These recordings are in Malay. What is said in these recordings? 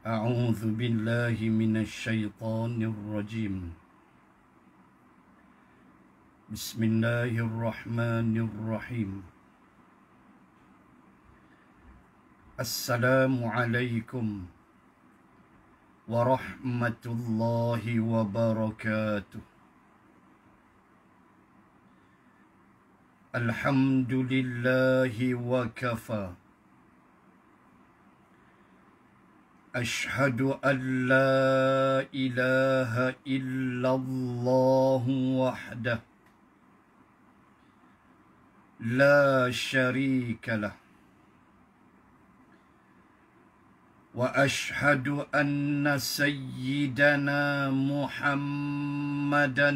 أعوذ بالله من الشيطان الرجيم. بسم الله الرحمن الرحيم. السلام عليكم ورحمة الله وبركاته. الحمد لله وكفى. أشهد أن لا إله إلا الله وحده لا شريك له، وأشهد أن سيدنا محمدًا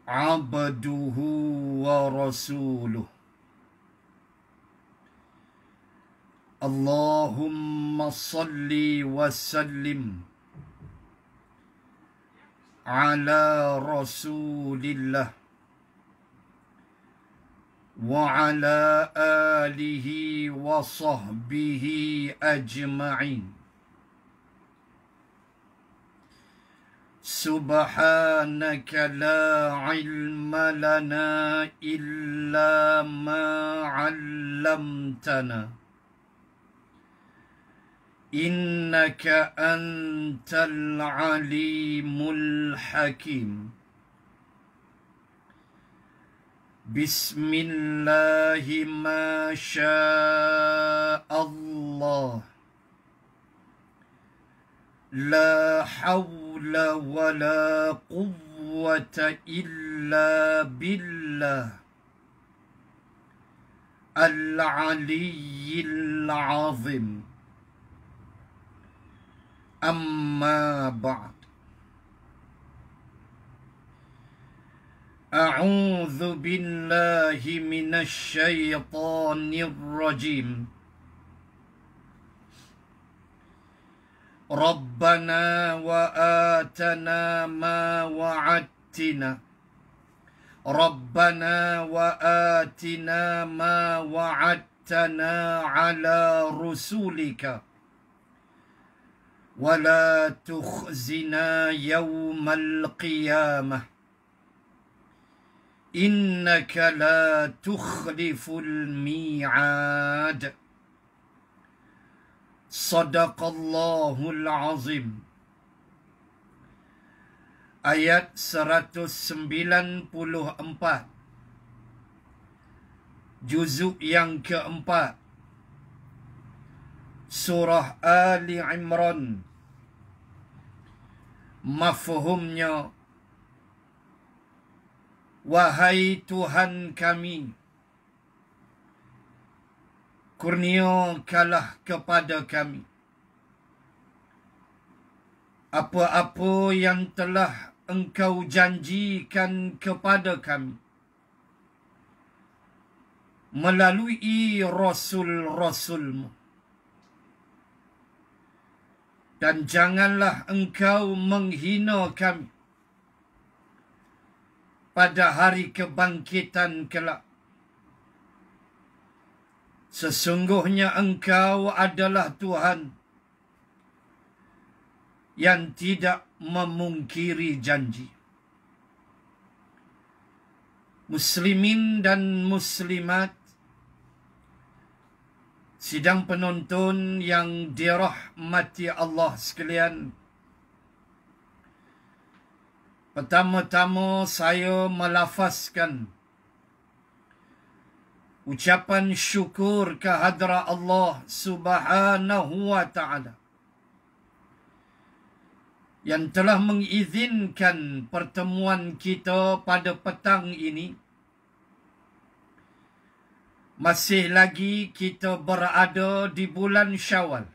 عبده ورسوله. اللهم صل وسلم على رسول الله وعلى آله وصحبه أجمعين. سبحانك لا علم لنا إلا ما علمتنا إنك أنت العليم الحكيم. بسم الله ما شاء الله، لا حول ولا قوة إلا بالله العلي العظيم. أما بعد، أعوذ بالله من الشيطان الرجيم. ربنا وآتنا ما وعدتنا، ربنا وآتنا ما وعدتنا على رسولك ولا تخزنا يوم القيامة إنك لا تخلف الميعاد. صدق الله العظيم. Ayat 194, juzuk yang keempat, Surah Ali Imran. Mafhumnya, wahai Tuhan kami, kurniakanlah kepada kami apa-apa yang telah Engkau janjikan kepada kami melalui Rasul-Rasul-Mu. Dan janganlah Engkau menghina kami pada hari kebangkitan kelak. Sesungguhnya Engkau adalah Tuhan yang tidak memungkiri janji. Muslimin dan muslimat, sidang penonton yang dirahmati Allah sekalian, pertama-tama saya melafazkan ucapan syukur kehadrat Allah Subhanahu wa Ta'ala yang telah mengizinkan pertemuan kita pada petang ini. Masih lagi kita berada di bulan Syawal.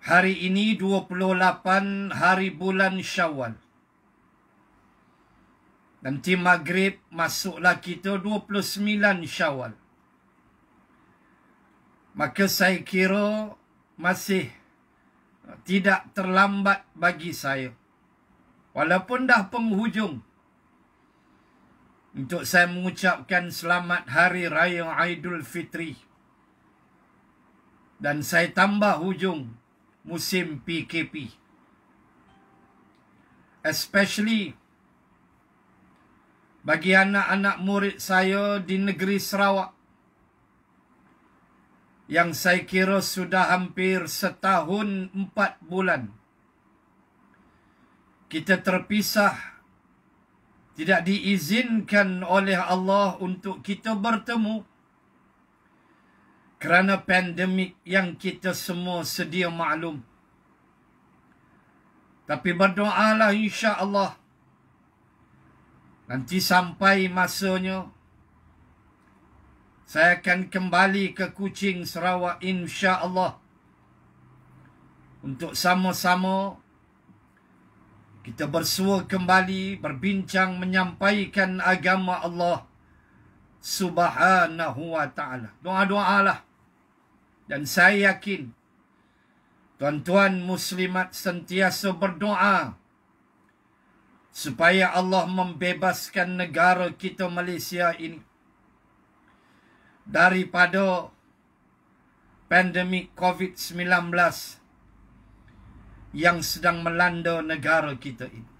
Hari ini 28 hari bulan Syawal. Nanti maghrib masuklah kita 29 Syawal. Maka saya kira masih tidak terlambat bagi saya, walaupun dah penghujung, untuk saya mengucapkan selamat Hari Raya Aidul Fitri Dan saya tambah hujung musim PKP. Especially bagi anak-anak murid saya di negeri Sarawak yang saya kira sudah hampir setahun 4 bulan kita terpisah, tidak diizinkan oleh Allah untuk kita bertemu kerana pandemik yang kita semua sedia maklum. Tapi berdoalah, insya-Allah nanti sampai masanya saya akan kembali ke Kuching, Sarawak, insya-Allah, untuk sama-sama kita bersua kembali, berbincang, menyampaikan agama Allah Subhanahu wa ta'ala. Doa-doalah. Dan saya yakin tuan-tuan muslimat sentiasa berdoa supaya Allah membebaskan negara kita Malaysia ini daripada pandemik COVID-19 yang sedang melanda negara kita ini.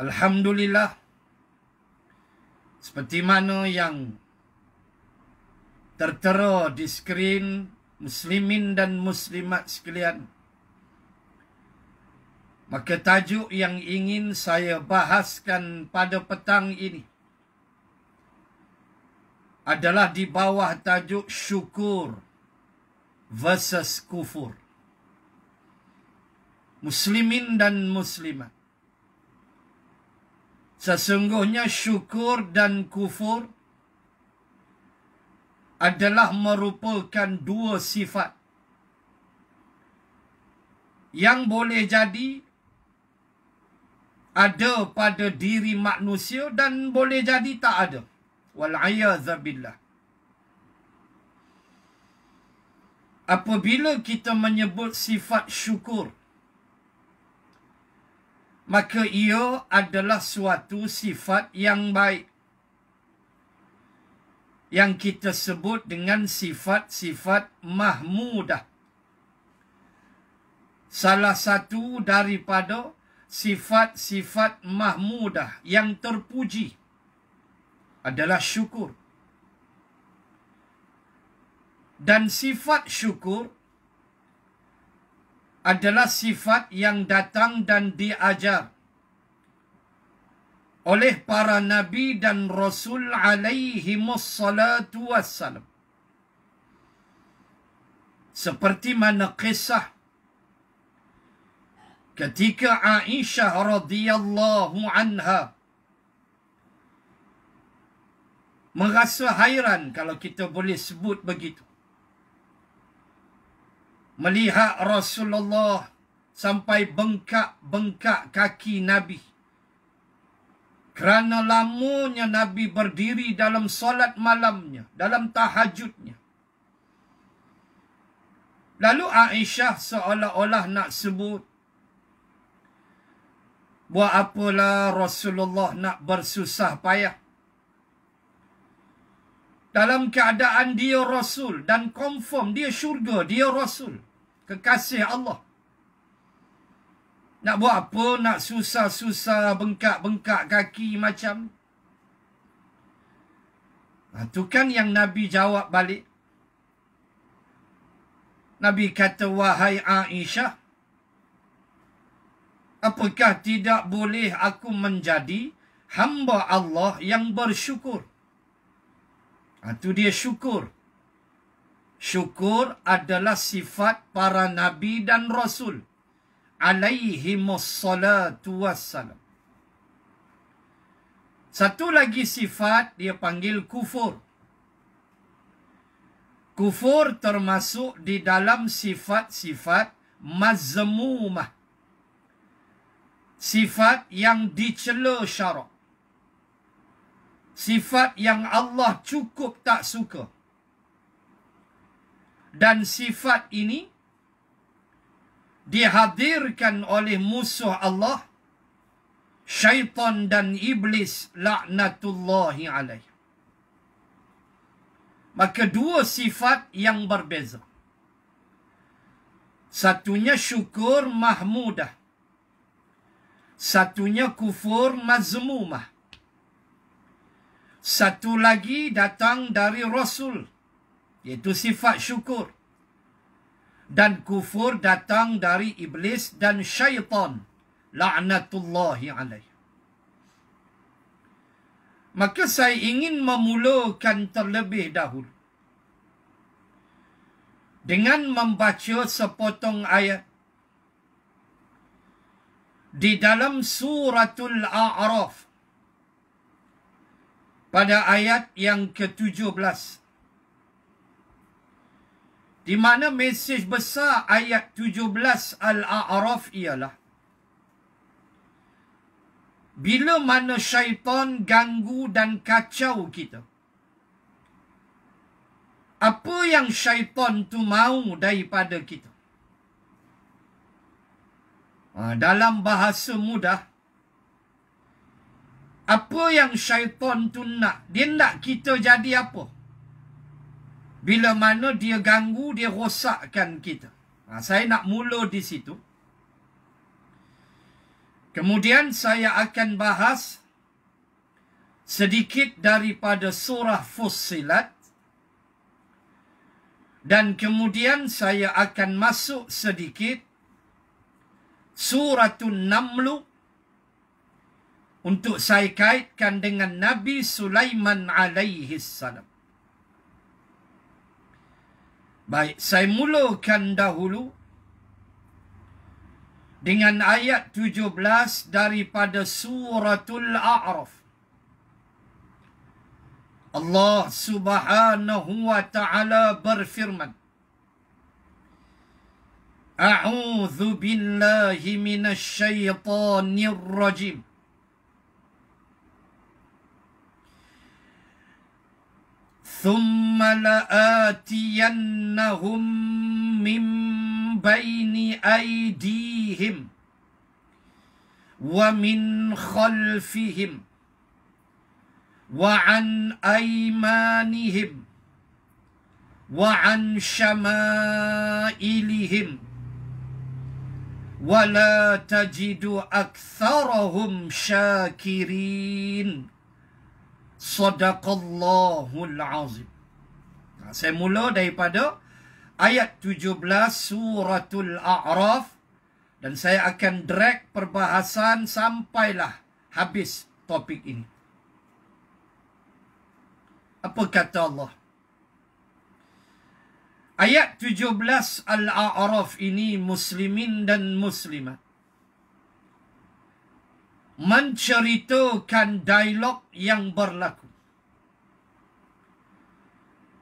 Alhamdulillah, seperti mana yang tertera di skrin, muslimin dan muslimat sekalian, maka tajuk yang ingin saya bahaskan pada petang ini adalah di bawah tajuk syukur versus kufur. Muslimin dan muslimat, sesungguhnya syukur dan kufur adalah merupakan dua sifat yang boleh jadi ada pada diri manusia dan boleh jadi tak ada. Wal'iyadzabillah. Apabila kita menyebut sifat syukur, maka ia adalah suatu sifat yang baik yang kita sebut dengan sifat-sifat mahmudah. Salah satu daripada sifat-sifat mahmudah yang terpuji adalah syukur. Dan sifat syukur adalah sifat yang datang dan diajar oleh para nabi dan rasul alaihimussalatu wassalam. Seperti mana kisah ketika Aisyah radhiyallahu anha merasa hairan, kalau kita boleh sebut begitu, melihat Rasulullah sampai bengkak-bengkak kaki Nabi kerana lamanya Nabi berdiri dalam solat malamnya, dalam tahajudnya. Lalu Aisyah seolah-olah nak sebut, buat apalah Rasulullah nak bersusah payah dalam keadaan dia Rasul dan confirm dia syurga, dia Rasul, kekasih Allah. Nak buat apa, nak susah-susah, bengkak-bengkak kaki macam. Itu kan yang Nabi jawab balik. Nabi kata, wahai Aisyah, apakah tidak boleh aku menjadi hamba Allah yang bersyukur? Itu dia syukur. Syukur adalah sifat para nabi dan rasul alaihimussalatu wassalam. Satu lagi sifat dia panggil kufur. Kufur termasuk di dalam sifat-sifat mazmumah. Sifat yang dicela syarak. Sifat yang Allah cukup tak suka. Dan sifat ini dihadirkan oleh musuh Allah, syaitan dan iblis laknatullahi alaih. Maka dua sifat yang berbeza. Satunya syukur mahmudah. Satunya kufur mazmumah. Satu lagi datang dari Rasul, iaitu sifat syukur. Dan kufur datang dari iblis dan syaitan, la'natullahi alaih. Maka saya ingin memulakan terlebih dahulu dengan membaca sepotong ayat di dalam suratul A'raf pada ayat yang ke-17, di mana mesej besar ayat 17 Al-A'raf ialah bila mana syaitan ganggu dan kacau kita, apa yang syaitan tu mahu daripada kita? Dalam bahasa mudah, apa yang syaitan tu nak? Dia nak kita jadi apa? Bila mana dia ganggu, dia rosakkan kita. Saya nak mula di situ. Kemudian saya akan bahas sedikit daripada surah Fussilat. Dan kemudian saya akan masuk sedikit Suratul Naml untuk saya kaitkan dengan Nabi Sulaiman alaihi salam. Baik, saya mulakan dahulu dengan ayat 17 daripada Suratul A'raf. Allah Subhanahu wa ta'ala berfirman, A'udzu billahi minasy syaithanir rajim. Thumma la'atiyannahum min baini aydihim wa min khalfihim wa an aymanihim wa an syama'ilihim wa la tajidu aktsarahum syakirin. Sadaqallahul azim. Saya mula daripada ayat 17 suratul A'raf dan saya akan drag perbahasan sampailah habis topik ini. Apa kata Allah? Ayat 17 Al-A'raf ini, muslimin dan muslimat, menceritakan dialog yang berlaku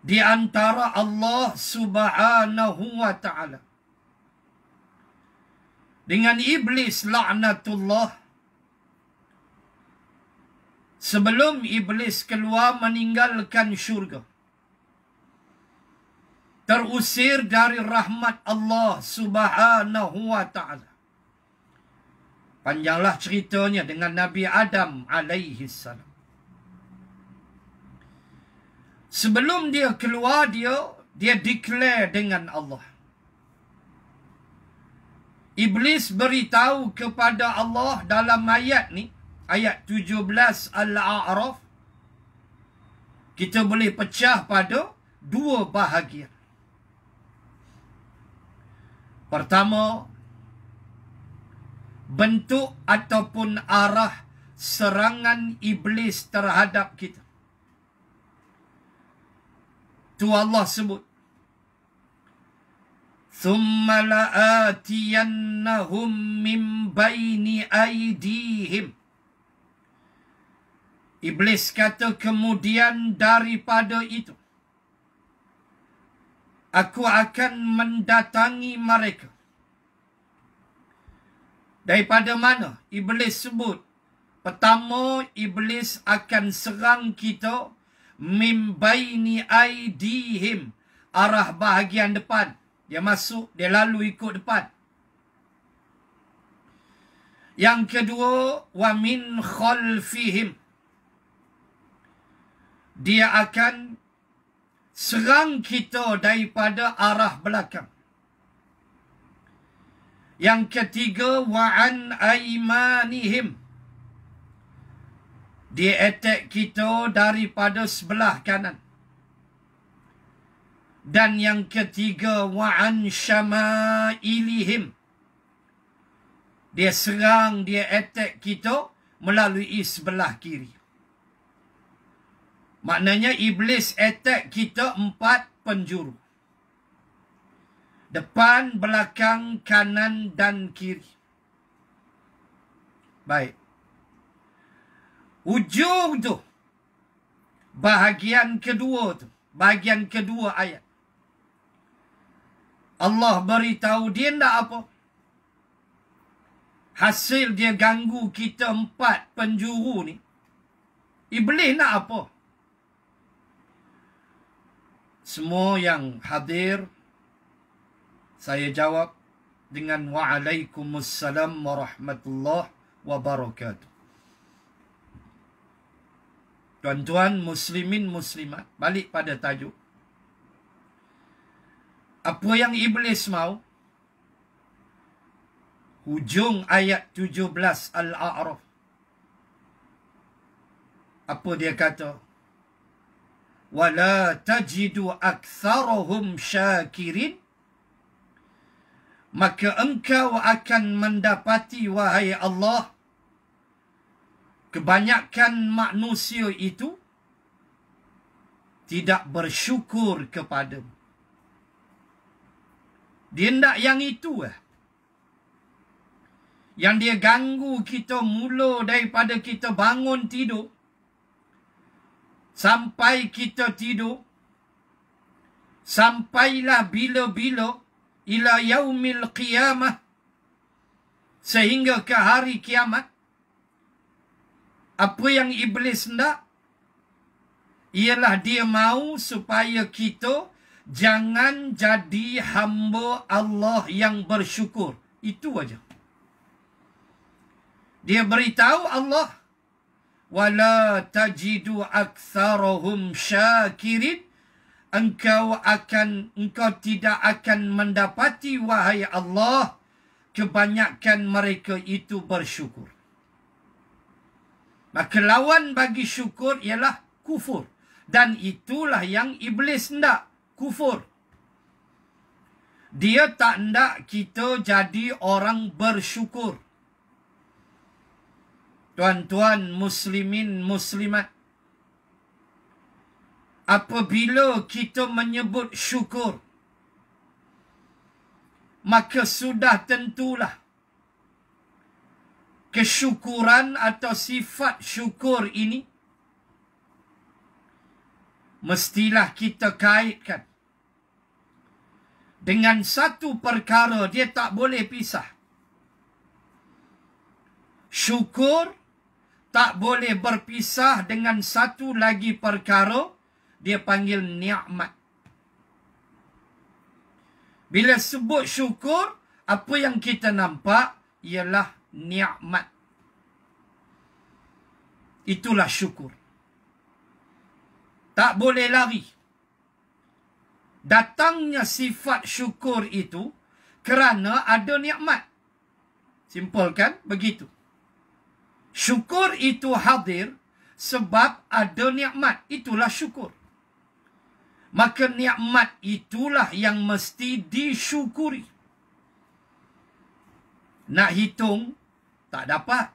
di antara Allah Subhanahu wa ta'ala dengan iblis laknatullah sebelum iblis keluar meninggalkan syurga, terusir dari rahmat Allah Subhanahu wa ta'ala. Panjanglah ceritanya dengan Nabi Adam alaihi salam. Sebelum dia keluar, dia declare dengan Allah. Iblis beritahu kepada Allah dalam ayat ni, ayat 17 Al-A'raf, kita boleh pecah pada dua bahagian. Pertama, bentuk ataupun arah serangan iblis terhadap kita. Tu Allah sebut, Thumma la'atiyannahum min baini aydihim. Iblis kata kemudian daripada itu, aku akan mendatangi mereka. Daripada mana? Iblis sebut, pertama iblis akan serang kita min baini aydihim, arah bahagian depan. Dia masuk, dia lalu ikut depan. Yang kedua, wa min khalfihim, dia akan serang kita daripada arah belakang. Yang ketiga, wa'an aimanihim. Dia attack kita daripada sebelah kanan. Dan yang ketiga, wa'an syama'ilihim. Dia serang, dia attack kita melalui sebelah kiri. Maknanya iblis attack kita 4 penjuru. Depan, belakang, kanan dan kiri. Baik. Ujung tu, bahagian kedua tu, bahagian kedua ayat. Allah beritahu dia nak apa? Hasil dia ganggu kita 4 penjuru ni. Iblis nak apa? Semua yang hadir, saya jawab dengan wa'alaikumussalam warahmatullahi wabarakatuh. Tuan-tuan muslimin muslimat, balik pada tajuk. Apa yang iblis mau? Hujung ayat 17 Al-A'raf. Apa dia kata? Wala tajidu aktsarahum syakirin. Maka engkau akan mendapati, wahai Allah, kebanyakan manusia itu tidak bersyukur kepadamu. Dia nak yang itu yang dia ganggu kita mula daripada kita bangun tidur sampai kita tidur, sampailah bila-bila ila yaumil qiyamah, sehingga ke hari kiamat. Apa yang iblis nak? Ialah dia mau supaya kita jangan jadi hamba Allah yang bersyukur. Itu aja. Dia beritahu Allah, wala tajidu aktsarahum syakirin. Engkau tidak akan mendapati, wahai Allah, kebanyakan mereka itu bersyukur. Maka lawan bagi syukur ialah kufur. Dan itulah yang iblis nak, kufur. Dia tak nak kita jadi orang bersyukur. Tuan-tuan muslimin muslimat, apabila kita menyebut syukur, maka sudah tentulah kesyukuran atau sifat syukur ini mestilah kita kaitkan dengan satu perkara. Dia tak boleh pisah. Syukur tak boleh berpisah dengan satu lagi perkara. Dia panggil nikmat. Bila sebut syukur, apa yang kita nampak ialah nikmat. Itulah syukur. Tak boleh lari. Datangnya sifat syukur itu kerana ada nikmat. Simple kan? Begitu. Syukur itu hadir sebab ada nikmat. Itulah syukur. Maka nikmat itulah yang mesti disyukuri. Nak hitung, tak dapat.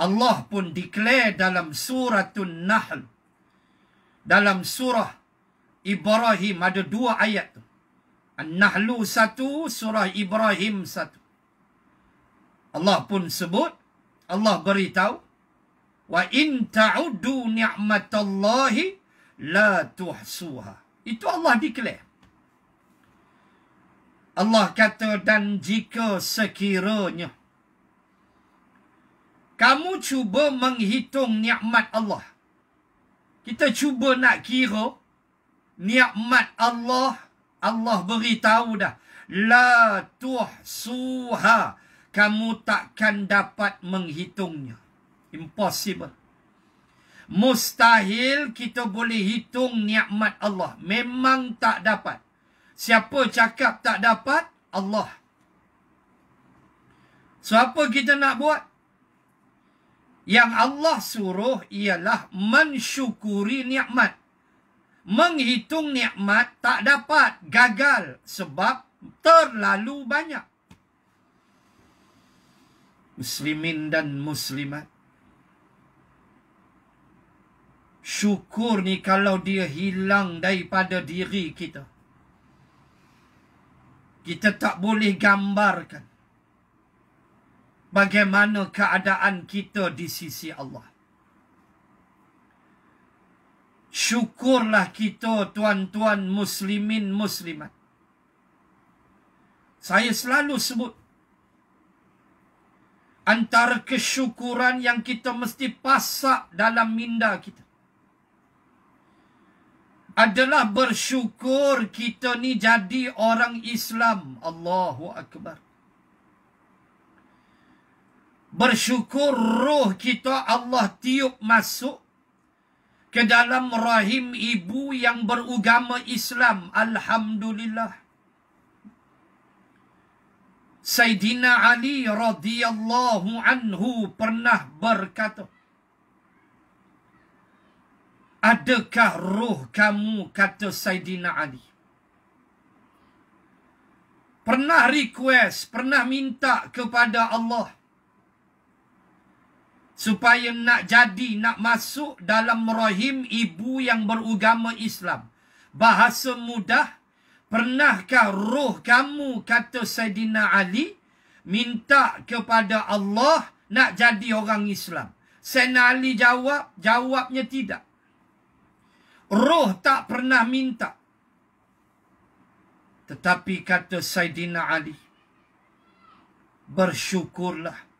Allah pun declare dalam suratul Nahl. Dalam surah Ibrahim ada 2 ayat tu. An-Nahlu 1, surah Ibrahim 1. Allah pun sebut, Allah beritahu, wa in ta'uddu ni'matallahi la tuhsuha. Itu Allah declare. Allah kata, dan jika sekiranya kamu cuba menghitung nikmat Allah, kita cuba nak kira nikmat Allah, Allah beritahu dah, la tuhsuha, kamu takkan dapat menghitungnya. Impossible. Mustahil kita boleh hitung nikmat Allah. Memang tak dapat. Siapa cakap tak dapat? Allah. So, apa kita nak buat? Yang Allah suruh ialah mensyukuri nikmat. Menghitung nikmat tak dapat. Gagal. Sebab terlalu banyak. Muslimin dan muslimat. Syukur ni kalau dia hilang daripada diri kita. Kita tak boleh gambarkan bagaimana keadaan kita di sisi Allah. Syukurlah kita tuan-tuan muslimin muslimat. Saya selalu sebut, antara kesyukuran yang kita mesti pasak dalam minda kita adalah bersyukur kita ni jadi orang Islam. Allahu Akbar. Bersyukur roh kita Allah tiup masuk ke dalam rahim ibu yang beragama Islam. Alhamdulillah. Sayyidina Ali radhiyallahu anhu pernah berkata, adakah roh kamu, kata Sayyidina Ali. Pernah request, pernah minta kepada Allah supaya nak jadi, nak masuk dalam rahim ibu yang beragama Islam. Bahasa mudah, pernahkah roh kamu, kata Sayyidina Ali, minta kepada Allah nak jadi orang Islam? Sayyidina Ali jawabnya tidak. Roh tak pernah minta. Tetapi kata Sayyidina Ali, bersyukurlah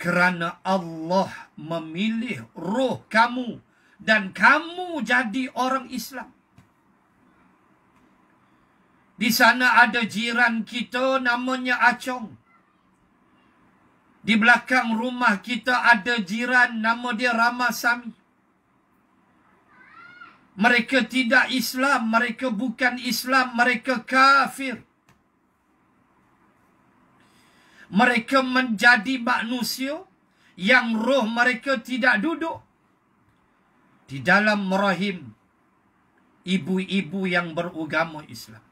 kerana Allah memilih roh kamu dan kamu jadi orang Islam. Di sana ada jiran kita namanya Acong. Di belakang rumah kita ada jiran nama dia Ramasami. Mereka tidak Islam, mereka bukan Islam, mereka kafir. Mereka menjadi manusia yang roh mereka tidak duduk di dalam rahim ibu-ibu yang beragama Islam.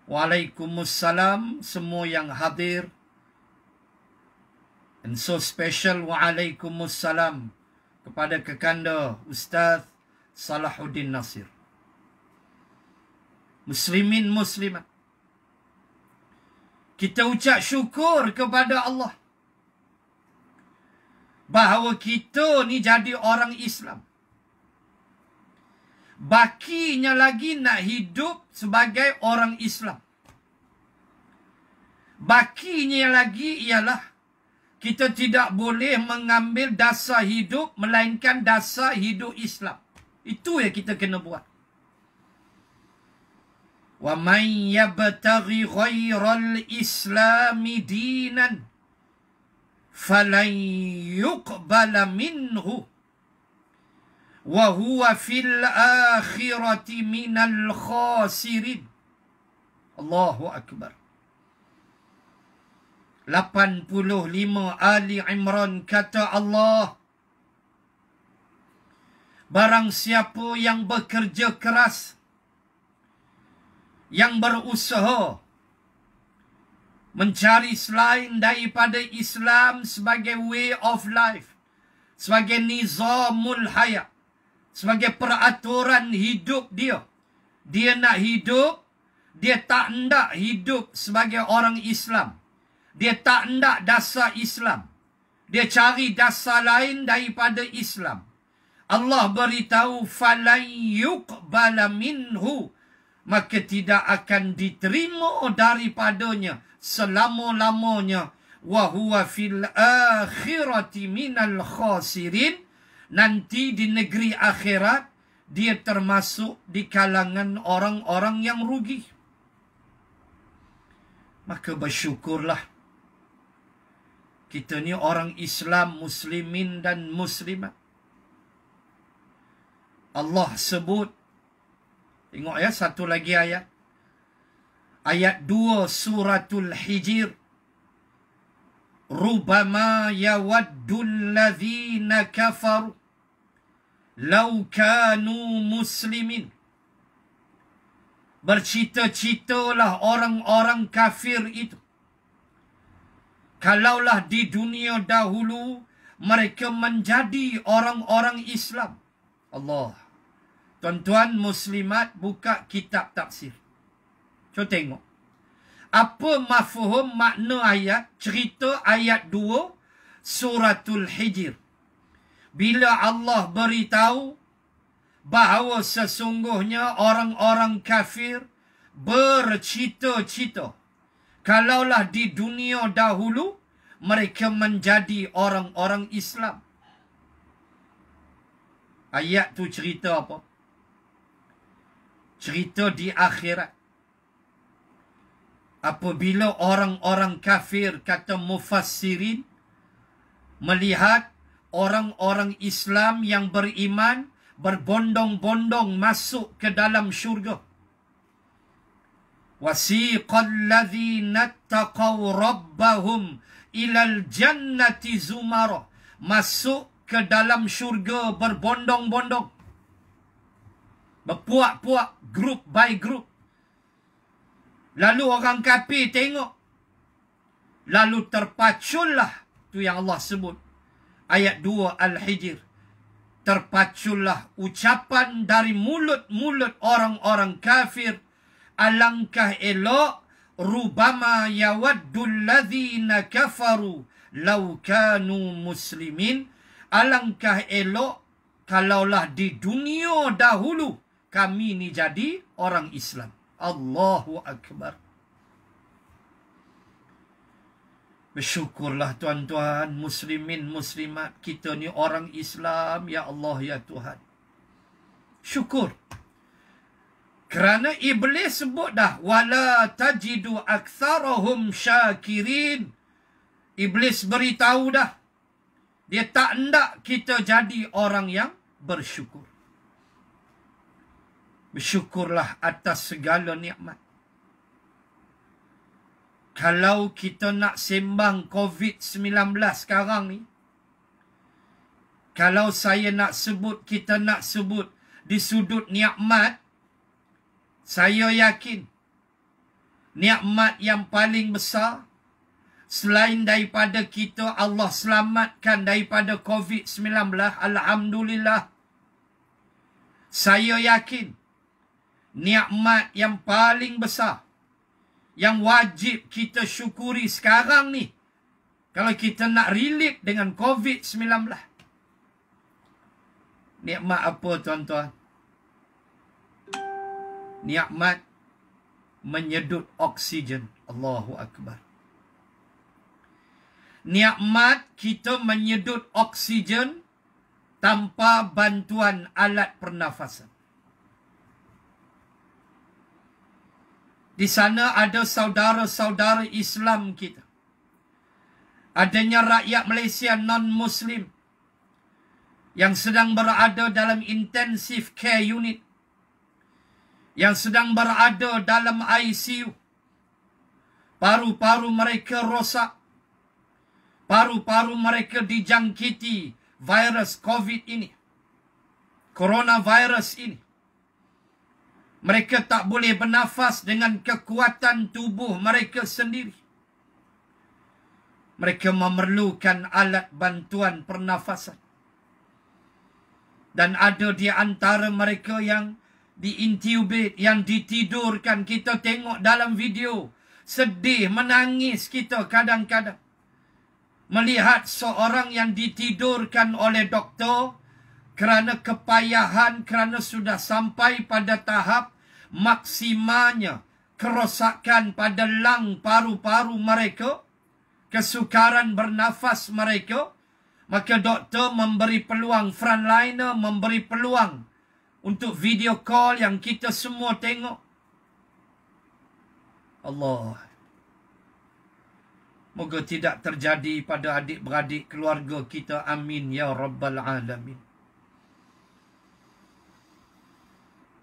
Waalaikumsalam semua yang hadir. And so special waalaikumsalam kepada kekanda Ustaz Salahuddin Nasir. Muslimin muslimat, kita ucap syukur kepada Allah bahawa kita ni jadi orang Islam. Bakinya lagi nak hidup sebagai orang Islam. Bakinya lagi ialah kita tidak boleh mengambil dasar hidup melainkan dasar hidup Islam. Itu yang kita kena buat. Wa man yabtaghi ghairal islami dinan falan yuqbala minhu wa huwa fil akhirati minal khasirin. Allahu Akbar. 85 Ali Imran kata Allah, barang siapa yang bekerja keras, yang berusaha mencari selain daripada Islam sebagai way of life, sebagai nizamul hayat, sebagai peraturan hidup dia. Dia nak hidup, dia tak hendak hidup sebagai orang Islam. Dia tak hendak dasar Islam. Dia cari dasar lain daripada Islam. Allah beritahu, falan yuqbala minhu, maka tidak akan diterima daripadanya selama-lamanya. Wa huwa fil akhirati minal khasirin, nanti di negeri akhirat dia termasuk di kalangan orang-orang yang rugi. Maka bersyukurlah Kita ni orang Islam, muslimin dan muslimat. Allah sebut, tengok ya, satu lagi ayat. Ayat 2 suratul Hijr. Rubama yawaddul ladzina kafaru law kanu muslimin. Bercita-citalah orang-orang kafir itu, kalaulah di dunia dahulu mereka menjadi orang-orang Islam. Allah. Tuan-tuan muslimat, buka kitab tafsir. Cuba tengok. Apa mafhum makna ayat, cerita ayat 2 suratul Hijr. Bila Allah beritahu bahawa sesungguhnya orang-orang kafir bercita-cita kalaulah di dunia dahulu mereka menjadi orang-orang Islam. Ayat tu cerita apa? Cerita di akhirat. Apabila orang-orang kafir, kata mufassirin, melihat orang-orang Islam yang beriman berbondong-bondong masuk ke dalam syurga. Wasiqal ladzina taqaw rabbahum ilal jannati zumara. Masuk ke dalam syurga berbondong-bondong, berpuak-puak, group by group. Lalu orang kafir tengok, lalu terpacullah, tu yang Allah sebut ayat 2 Al-Hijr. Terpacullah ucapan dari mulut-mulut orang-orang kafir, alangkah elok rubama yawaddul ladzina kafaru law kanu muslimin. Alangkah elok kalaulah di dunia dahulu kami ni jadi orang Islam. Allahu Akbar. Bersyukurlah tuan-tuan, muslimin, muslimat, kita ni orang Islam, ya Allah, ya Tuhan. Syukur. Kerana iblis sebut dah, wala tajidu aktsarahum syakirin. Iblis beritahu dah, dia tak hendak kita jadi orang yang bersyukur. Bersyukurlah atas segala nikmat. Kalau kita nak sembang COVID-19 sekarang ni, kalau saya nak sebut, kita nak sebut di sudut nikmat, saya yakin nikmat yang paling besar selain daripada kita Allah selamatkan daripada COVID-19, alhamdulillah. Saya yakin nikmat yang paling besar yang wajib kita syukuri sekarang ni, kalau kita nak relate dengan COVID-19, nikmat apa tuan-tuan? Nikmat menyedut oksigen. Allahu Akbar. Nikmat kita menyedut oksigen tanpa bantuan alat pernafasan. Di sana ada saudara-saudara Islam kita. Adanya rakyat Malaysia non-Muslim yang sedang berada dalam intensive care unit, yang sedang berada dalam ICU. Paru-paru mereka rosak. Paru-paru mereka dijangkiti virus COVID ini, coronavirus ini. Mereka tak boleh bernafas dengan kekuatan tubuh mereka sendiri. Mereka memerlukan alat bantuan pernafasan. Dan ada di antara mereka yang diintubate, yang ditidurkan. Kita tengok dalam video, sedih, menangis kita kadang-kadang melihat seorang yang ditidurkan oleh doktor kerana kepayahan, kerana sudah sampai pada tahap maksimalnya kerosakan pada lang paru-paru mereka, kesukaran bernafas mereka. Maka doktor memberi peluang, frontliner memberi peluang untuk video call yang kita semua tengok. Allah. Moga tidak terjadi pada adik-beradik keluarga kita. Amin ya Rabbal Alamin.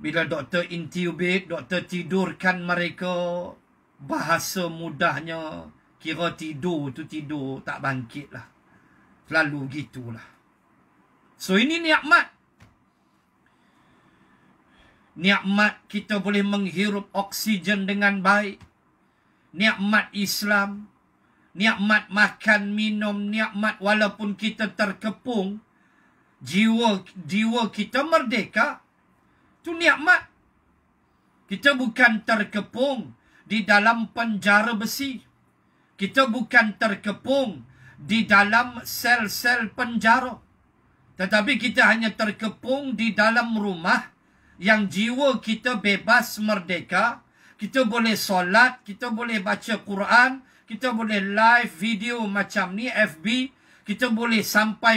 Bila doktor intubate, doktor tidurkan mereka, bahasa mudahnya, kira tidur tu tidur tak bangkit lah. Selalu gitulah. So ini nikmat. Nikmat kita boleh menghirup oksigen dengan baik. Nikmat Islam. Nikmat makan, minum, nikmat walaupun kita terkepung, jiwa kita merdeka. Itu nikmat. Kita bukan terkepung di dalam penjara besi. Kita bukan terkepung di dalam sel-sel penjara. Tetapi kita hanya terkepung di dalam rumah yang jiwa kita bebas merdeka. Kita boleh solat, kita boleh baca Quran, kita boleh live video macam ni, FB. Kita boleh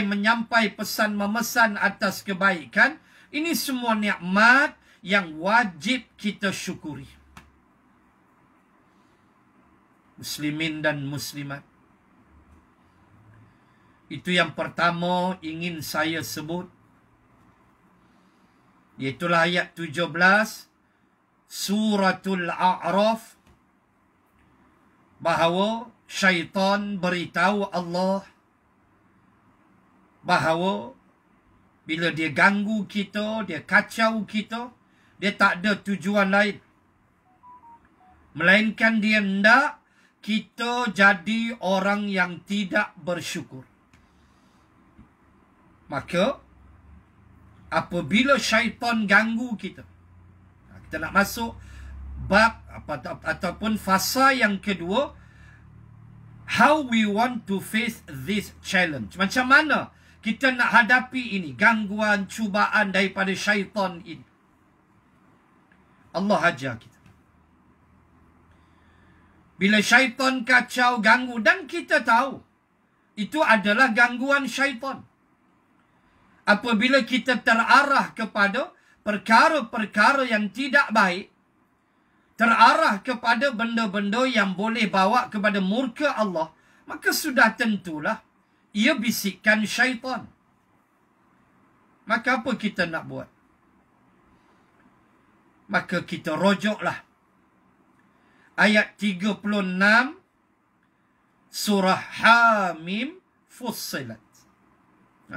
menyampai pesan memesan atas kebaikan. Ini semua nikmat yang wajib kita syukuri. Muslimin dan muslimat. Itu yang pertama ingin saya sebut. Iaitulah ayat 17 Suratul A'raf. Bahawa syaitan beritahu Allah bahawa bila dia ganggu kita, dia kacau kita, dia tak ada tujuan lain. Melainkan dia hendak kita jadi orang yang tidak bersyukur. Maka, apabila syaitan ganggu kita, kita nak masuk bab ataupun fasa yang kedua, how we want to face this challenge. Macam mana kita nak hadapi ini, gangguan, cubaan daripada syaitan ini. Allah ajar kita. Bila syaitan kacau, ganggu, dan kita tahu itu adalah gangguan syaitan. Apabila kita terarah kepada perkara-perkara yang tidak baik, terarah kepada benda-benda yang boleh bawa kepada murka Allah, maka sudah tentulah ia bisikkan syaitan. Maka apa kita nak buat? Maka kita rojoklah ayat 36 surah Hamim Fussilat.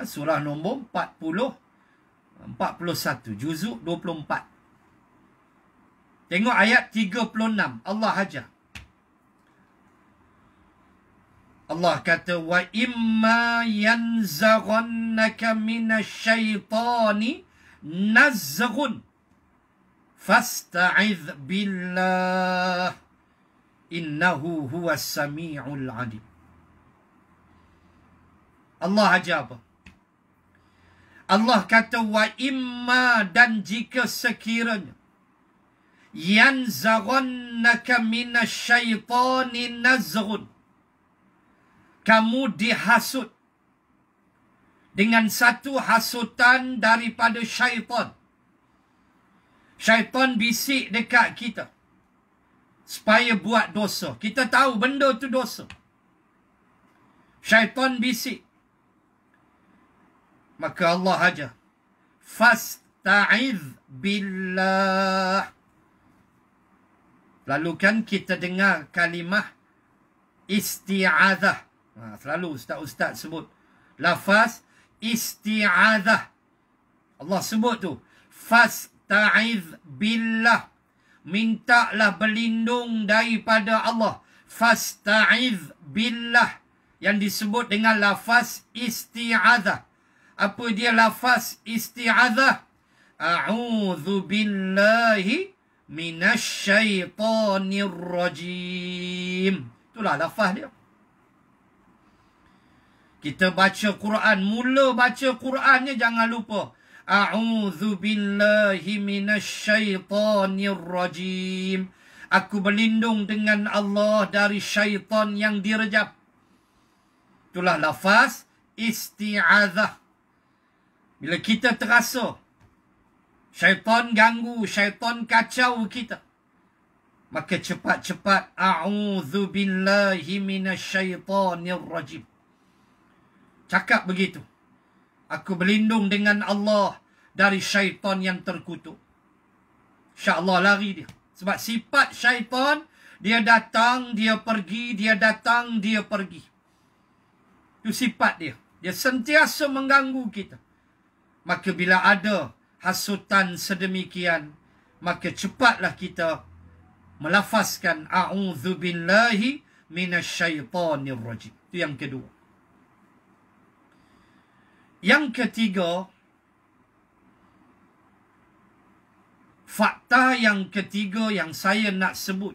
Surah nombor 41, juzuk 24. Tengok ayat 36. Allah ajar. Allah kata, wa imma yanzaghannaka minasyaitani nazghun fasta'iz billah innahu huwas sami'ul alim. Allah ajar apa? Allah kata, wa imma, dan jika sekiranya yanzaghannaka minasyaitani nazghun, kamu dihasut dengan satu hasutan daripada syaitan. Syaitan bisik dekat kita supaya buat dosa. Kita tahu benda tu dosa. Syaitan bisik. Maka Allah ajar, fasta'iz billah. Lalu kan kita dengar kalimah isti'adzah. Selalu ustaz-ustaz sebut lafaz isti'adzah. Allah sebut tu, fasta'iz billah. Mintalah berlindung daripada Allah. Fasta'iz billah. Yang disebut dengan lafaz isti'adzah. Apa dia lafaz isti'adzah? A'udzu billahi minasyaitonir rajim. Itulah lafaz dia. Kita baca Quran, mula baca Qurannya jangan lupa a'udzu billahi minasyaitonir rajim. Aku berlindung dengan Allah dari syaitan yang direjam. Itulah lafaz isti'adzah. Bila kita terasa syaitan ganggu, syaitan kacau kita, maka cepat-cepat a'udzubillahi minasyaitonirrajim. Cakap begitu. Aku berlindung dengan Allah dari syaitan yang terkutuk. InsyaAllah lari dia. Sebab sifat syaitan, dia datang, dia pergi, dia datang, dia pergi. Itu sifat dia. Dia sentiasa mengganggu kita. Maka bila ada hasutan sedemikian, maka cepatlah kita melafazkan a'udzubillahi minasyaitonirrajim. Itu yang kedua. Yang ketiga, fakta yang ketiga yang saya nak sebut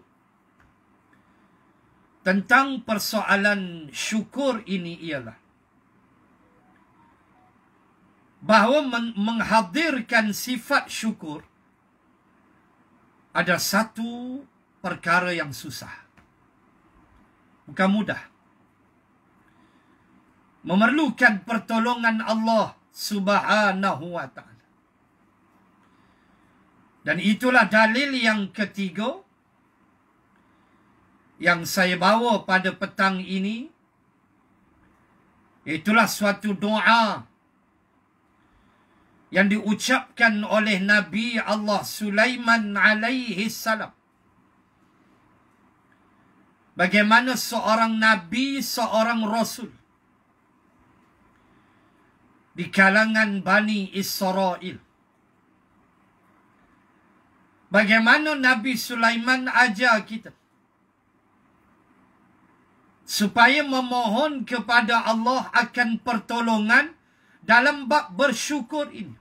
tentang persoalan syukur ini ialah bahawa menghadirkan sifat syukur ada satu perkara yang susah. Bukan mudah. Memerlukan pertolongan Allah Subhanahu wa ta'ala. Dan itulah dalil yang ketiga yang saya bawa pada petang ini. Itulah suatu doa yang diucapkan oleh Nabi Allah Sulaiman alaihi salam. Bagaimana seorang Nabi, seorang Rasul di kalangan Bani Israel. Bagaimana Nabi Sulaiman ajar kita supaya memohon kepada Allah akan pertolongan dalam bab bersyukur ini.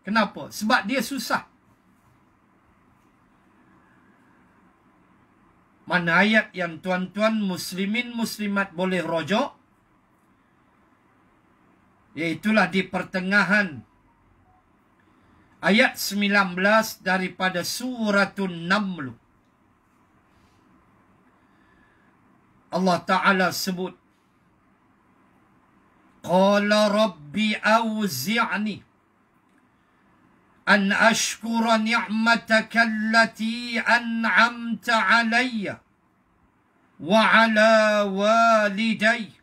Kenapa? Sebab dia susah. Mana ayat yang tuan-tuan muslimin muslimat boleh rojok? Iaitulah di pertengahan ayat 19 daripada suratul Naml. Allah Ta'ala sebut, Qala Rabbi awzi'ni an ashkura ni'mataka allati an'amta alayya wa ala walidayya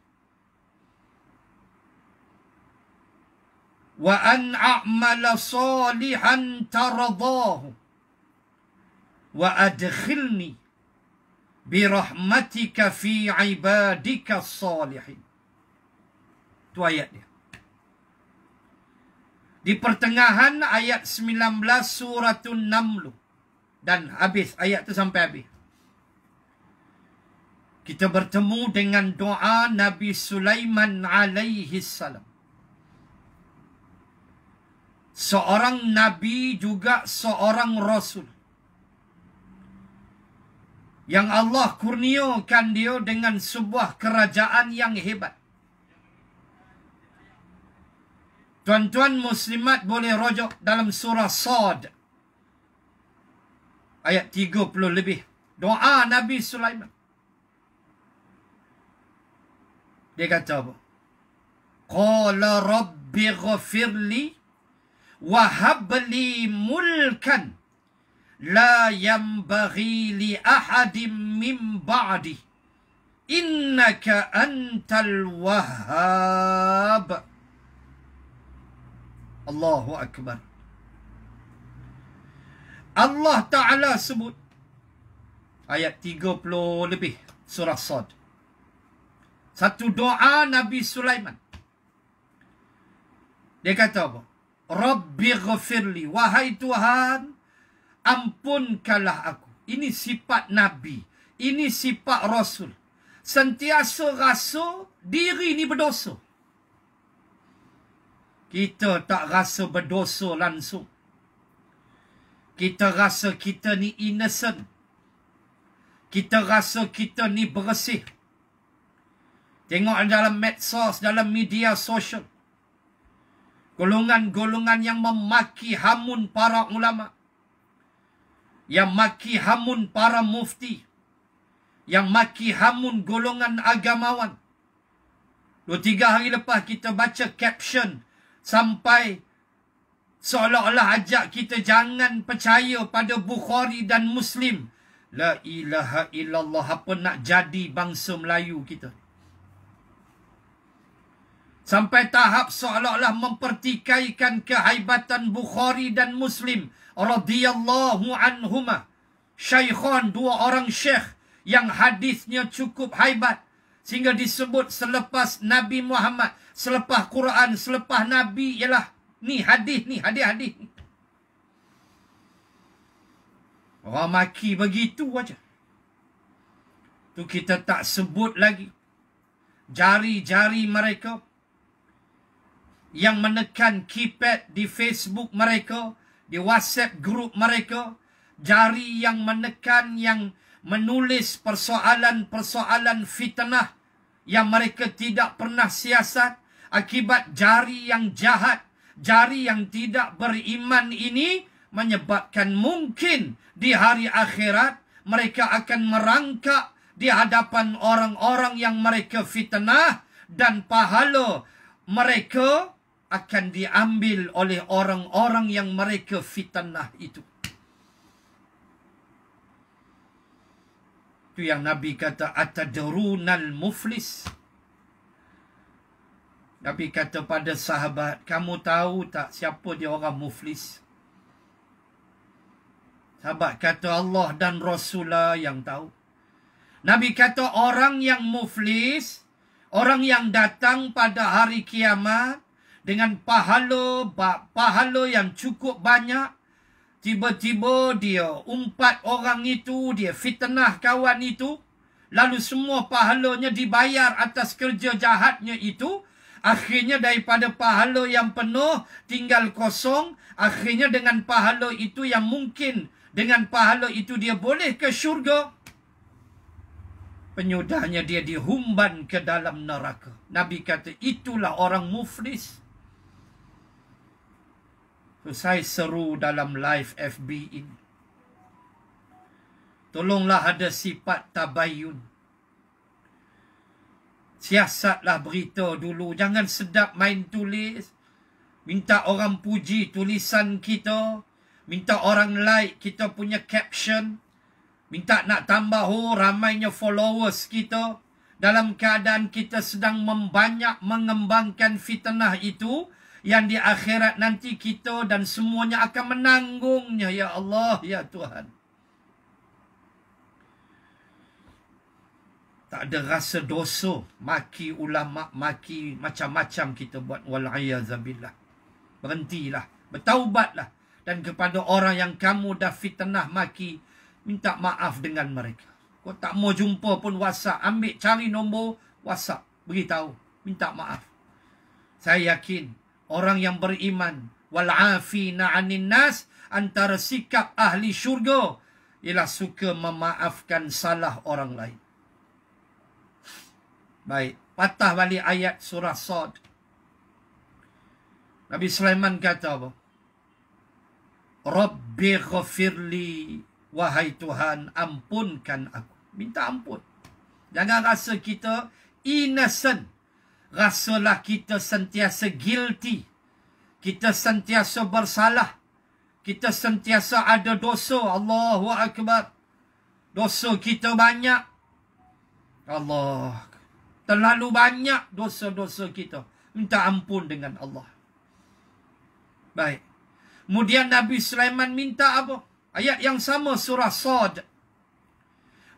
wa an a'mala salihan taradahu wa adkhilni birahmatika fi ibadika salihin. Itu ayat dia. Di pertengahan ayat 19 suratul Naml. Dan habis ayat itu sampai habis. Kita bertemu dengan doa Nabi Sulaiman alaihi salam. Seorang Nabi juga seorang Rasul. Yang Allah kurniakan dia dengan sebuah kerajaan yang hebat. Tuan-tuan muslimat boleh rojok dalam surah Sad. Ayat 30 lebih. Doa Nabi Sulaiman. Dia kata apa? Qala rabbi ghafirli wa habli mulkan la yanbaghi li ahadin min ba'di innaka antal wahhab. Allahu Akbar. Allah Ta'ala sebut ayat 30 lebih surah Sad. Satu doa Nabi Sulaiman. Dia kata apa? Rabbi ghafirli, wahai Tuhan, ampunkanlah aku. Ini sifat Nabi, ini sifat Rasul. Sentiasa rasa diri ni berdosa. Kita tak rasa berdosa langsung. Kita rasa kita ni innocent. Kita rasa kita ni bersih. Tengok dalam medsos, dalam media sosial. Golongan-golongan yang memaki hamun para ulama. Yang maki hamun para mufti. Yang maki hamun golongan agamawan. 2-3 hari lepas kita baca caption sampai seolah-olah ajak kita jangan percaya pada Bukhari dan Muslim. La ilaha illallah. Apa nak jadi bangsa Melayu kita? Sampai tahap seolah-olah mempertikaikan kehaibatan Bukhari dan Muslim radhiyallahu anhuma. Syaikhan, dua orang syekh yang hadisnya cukup haibat. Sehingga disebut selepas Nabi Muhammad, selepas Quran, selepas Nabi ialah ni hadis ni, hadis-hadis ni. Orang maki begitu aja. Tu kita tak sebut lagi jari-jari mereka yang menekan keypad di Facebook mereka, di WhatsApp group mereka, jari yang menekan, yang menulis persoalan-persoalan fitnah yang mereka tidak pernah siasat. Akibat jari yang jahat, jari yang tidak beriman ini menyebabkan mungkin di hari akhirat mereka akan merangkak di hadapan orang-orang yang mereka fitnah, dan pahala mereka akan diambil oleh orang-orang yang mereka fitnah itu. Itu yang Nabi kata, atadrunal muflis. Nabi kata pada sahabat, kamu tahu tak siapa dia orang muflis? Sahabat kata, Allah dan Rasulullah yang tahu. Nabi kata, orang yang muflis, orang yang datang pada hari kiamat dengan pahala yang cukup banyak, tiba-tiba dia umpat orang itu, dia fitnah kawan itu, lalu semua pahalanya dibayar atas kerja jahatnya itu. Akhirnya daripada pahala yang penuh tinggal kosong. Akhirnya dengan pahala itu yang mungkin dengan pahala itu dia boleh ke syurga, penyudahnya dia dihumban ke dalam neraka. Nabi kata itulah orang muflis. So, saya seru dalam live FB ini, tolonglah ada sifat tabayun. Siasatlah berita dulu. Jangan sedap main tulis, minta orang puji tulisan kita, minta orang like kita punya caption, minta nak tambah ramainya followers kita, dalam keadaan kita sedang mengembangkan fitnah itu, yang di akhirat nanti kita dan semuanya akan menanggungnya. Ya Allah, ya Tuhan. Tak ada rasa dosa, maki ulama, maki macam-macam kita buat. Wal'iyadzabillah. Berhentilah, bertaubatlah. Dan kepada orang yang kamu dah fitnah maki, minta maaf dengan mereka. Kau tak mau jumpa pun WhatsApp, ambil cari nombor WhatsApp, beritahu, minta maaf. Saya yakin orang yang beriman, wal'afina 'anin nas, antara sikap ahli syurga ialah suka memaafkan salah orang lain. Baik, patah balik ayat surah Sad. Nabi Sulaiman kata apa? Rabbi ghafirli, wahai Tuhan, ampunkan aku. Minta ampun. Jangan rasa kita innocent. Rasalah kita sentiasa guilty. Kita sentiasa bersalah. Kita sentiasa ada dosa. Allahu Akbar. Dosa kita banyak. Allah. Terlalu banyak dosa-dosa kita. Minta ampun dengan Allah. Baik. Kemudian Nabi Sulaiman minta apa? Ayat yang sama surah Sad.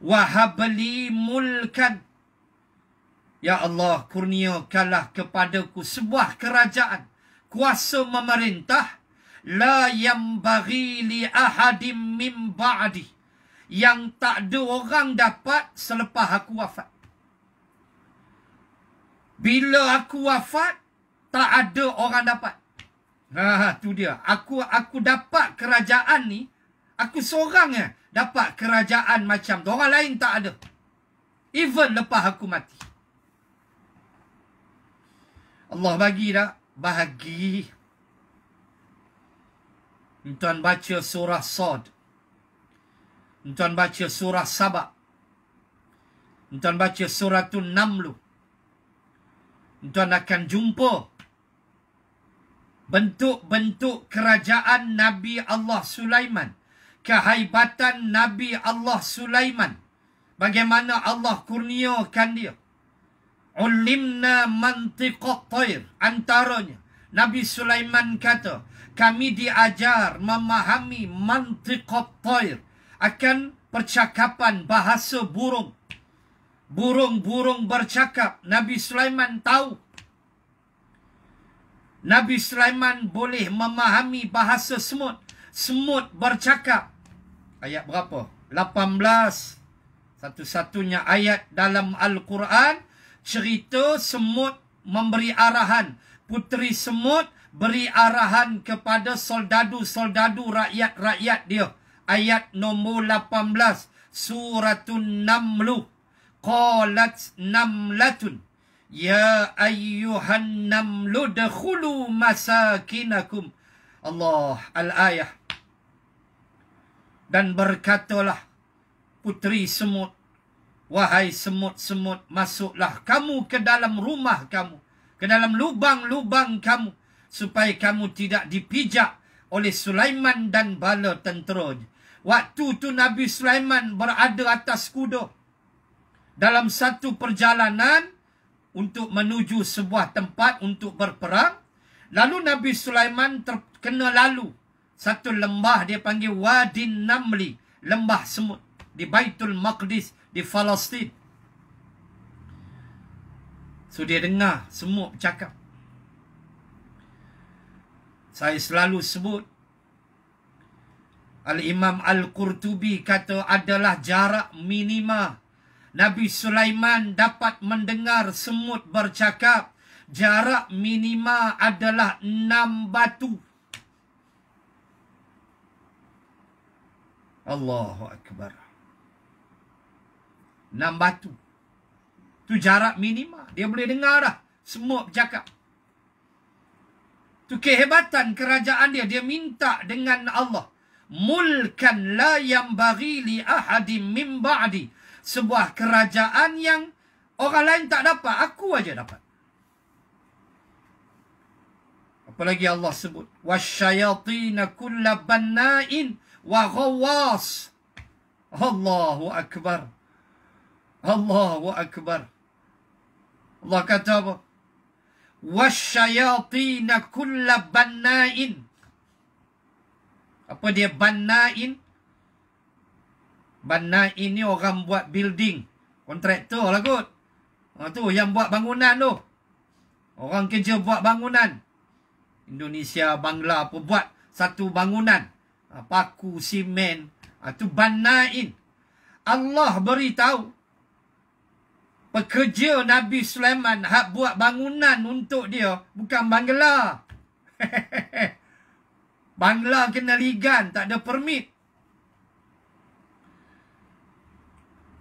Wahabli mulkan. Ya Allah, kurniakanlah kepadaku sebuah kerajaan, kuasa memerintah, la yambaghi li ahadim min ba'di, yang tak ada orang dapat selepas aku wafat. Bila aku wafat, tak ada orang dapat. Tu dia. Aku dapat kerajaan ni, aku seorang dapat kerajaan macam tu. Orang lain tak ada. Even lepas aku mati. Allah bagi tak? Bagi. Tuan baca surah Sad. Tuan baca surah Sabah. Tuan baca suratul Naml. Tuan akan jumpa bentuk-bentuk kerajaan Nabi Allah Sulaiman. kehaibatan Nabi Allah Sulaiman. Bagaimana Allah kurniakan dia. Ulimna mantiqat tayr. Antaranya, Nabi Sulaiman kata, kami diajar memahami mantiqat tayr. Akan percakapan bahasa burung. Burung-burung bercakap. Nabi Sulaiman tahu. Nabi Sulaiman boleh memahami bahasa semut. Semut bercakap. Ayat berapa? 18. Satu-satunya ayat dalam Al-Quran cerita semut memberi arahan. Puteri semut beri arahan kepada soldadu-soldadu rakyat-rakyat dia. Ayat nombor 18. Suratun Namlu. Qalat namlatun. Ya ayyuhan namlu dakhulu masakinakum. Allah al-ayah. Dan berkatalah puteri semut, wahai semut-semut, masuklah kamu ke dalam rumah kamu, ke dalam lubang-lubang kamu, supaya kamu tidak dipijak oleh Sulaiman dan bala tenteranya. Waktu tu Nabi Sulaiman berada atas kuda dalam satu perjalanan untuk menuju sebuah tempat untuk berperang. Lalu Nabi Sulaiman terkena lalu satu lembah, dia panggil Wadin Namli, lembah semut, di Baitul Maqdis, di Palestin. So dia dengar semut bercakap. Saya selalu sebut, Al-Imam Al-Qurtubi kata adalah jarak minima Nabi Sulaiman dapat mendengar semut bercakap. Jarak minima adalah 6 batu. Allahu Akbar. 6 batu. Tu jarak minima. Dia boleh dengar dah semut bercakap. Tu kehebatan kerajaan dia. Dia minta dengan Allah. Mulkan la yambaghi li ahadim min ba'di. Sebuah kerajaan yang orang lain tak dapat. Aku aja dapat. Apalagi Allah sebut. Wasyayatina kulla banna'in wa ghawas. Allahu Akbar. Allahu Akbar. Allah kata apa? Wasyayatina kulla banna'in. Apa dia banna'in? Banna'in ni orang buat building. Kontraktor lah kot. Tu yang buat bangunan tu. Orang kerja buat bangunan. Indonesia, Bangla apa buat satu bangunan. Paku, simen. Tu banna'in. Allah beritahu. Pekerja Nabi Sulaiman hak buat bangunan untuk dia bukan Bangla. Bangla kena ligan, tak ada permit.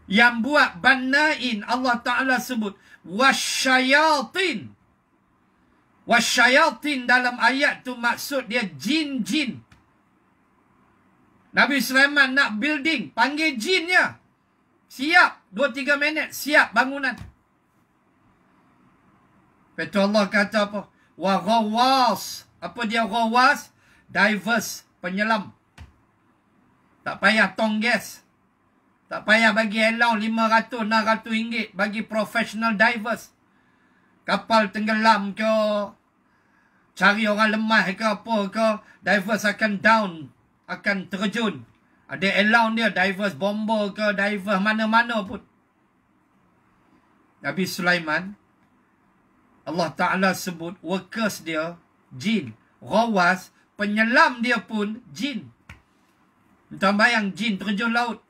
Yang buat banna'in Allah Ta'ala sebut wasyayatin. Wasyayatin dalam ayat tu maksud dia jin-jin. Nabi Sulaiman nak building, panggil jinnya. Siap, 2-3 minit, siap bangunan. Betul Allah kata apa? Wa ghawas. Apa dia ghawas? Divers, penyelam. Tak payah tong gas. Tak payah bagi allowance 500, 600 ringgit bagi professional divers. Kapal tenggelam ke, cari orang lemah ke apa ke, divers akan down, akan terjun. Ada allowance dia, divers bomber ke, divers mana-mana pun. Nabi Sulaiman, Allah Ta'ala sebut workers dia, jin. Ghawas, penyelam dia pun jin. Entah bayang jin terjun laut.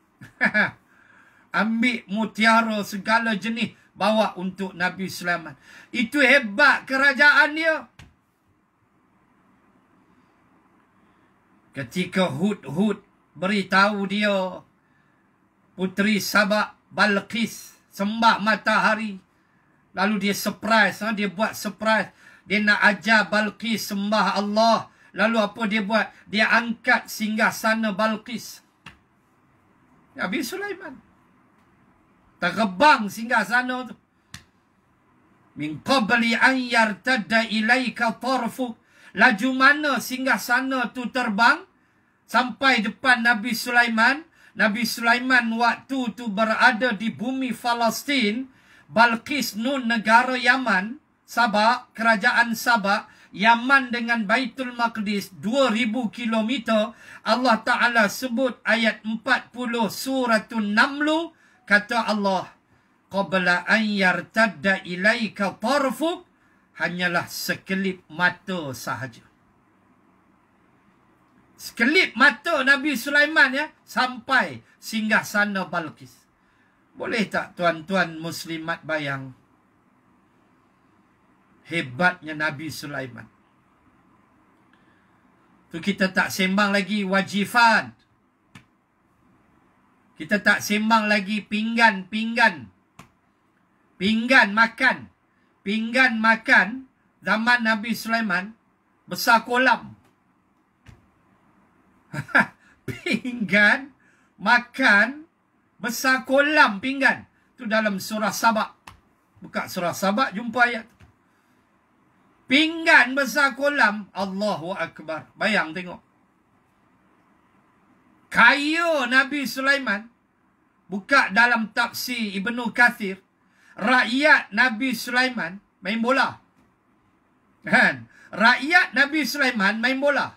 Ambil mutiara segala jenis, bawa untuk Nabi Sulaiman. Itu hebat kerajaan dia. Ketika Hud beritahu dia, Puteri Sabak Balqis sembah matahari. Lalu dia surprise, dia buat surprise. Dia nak ajar Balqis sembah Allah. Lalu apa dia buat? Dia angkat singgasana Balqis. Nabi Sulaiman terbang singgasana tu. Min qabli an yartadda ilaika tarfuk. Laju mana singgasana tu terbang? sampai depan Nabi Sulaiman. Nabi Sulaiman waktu tu berada di bumi Palestin. Balqis Nun, negara Yaman, Sabah, kerajaan Sabah, Yaman dengan Baitul Maqdis 2000 kilometer. Allah Ta'ala sebut ayat 40 suratul Naml, kata Allah, qabla an yartadda ilaika tarfuk, hanyalah sekelip mata sahaja. Sekelip mata Nabi Sulaiman ya, sampai singgasana Balqis. Boleh tak tuan-tuan muslimat bayang hebatnya Nabi Sulaiman? Tu kita tak sembang lagi wajifan. Kita tak sembang lagi pinggan makan. Pinggan makan zaman Nabi Sulaiman besar kolam. Pinggan makan besar kolam pinggan. Tu dalam surah Sabah. Buka surah Sabah, jumpa ayat. Pinggan besar kolam. Allahu Akbar. Bayang tengok. Kaya Nabi Sulaiman. Buka dalam tafsir Ibnu Kathir. Rakyat Nabi Sulaiman main bola. Kan? Rakyat Nabi Sulaiman main bola.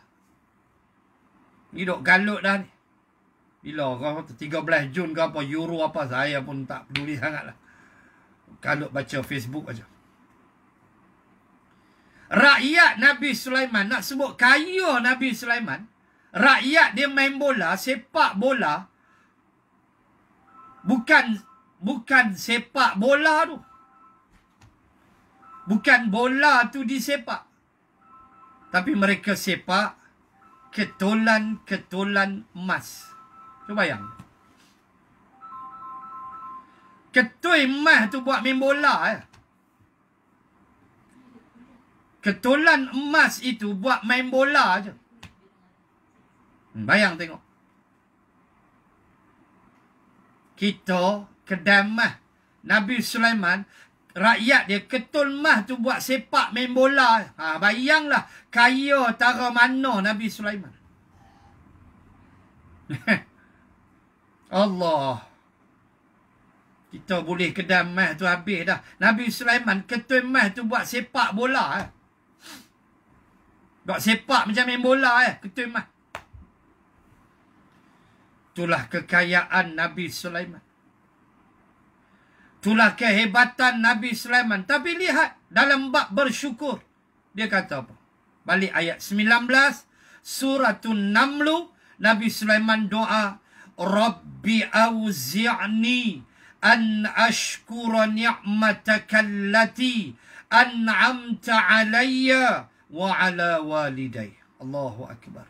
Ni dok galut dah ni. Bila kau 13 Jun ke apa, Euro apa, saya pun tak peduli sangat lah. Galut baca Facebook aja. Rakyat Nabi Sulaiman, nak sebut kaya Nabi Sulaiman, rakyat dia main bola, sepak bola. Bukan sepak bola tu. Bukan bola tu disepak. Tapi mereka sepak ketulan emas. Cuba bayang. Ketui emas tu buat main bola ya. Ketulan emas itu buat main bola je. Bayang tengok. Kita kedai emas Nabi Sulaiman, rakyat dia ketul emas tu buat sepak main bola. Bayanglah kaya tara mana Nabi Sulaiman. Allah. Kita boleh kedai emas tu habis dah. Nabi Sulaiman ketul emas tu buat sepak bola. Buat sepak macam main bola ketul emas. Itulah kekayaan Nabi Sulaiman. Itulah kehebatan Nabi Sulaiman. Tapi lihat dalam bab bersyukur. Dia kata apa? Balik ayat 19. Suratul Naml. Nabi Sulaiman doa. Rabbi awzi'ni an ashkura ni'mataka allati an'amta alayya wa ala waliday. Allahu Akbar.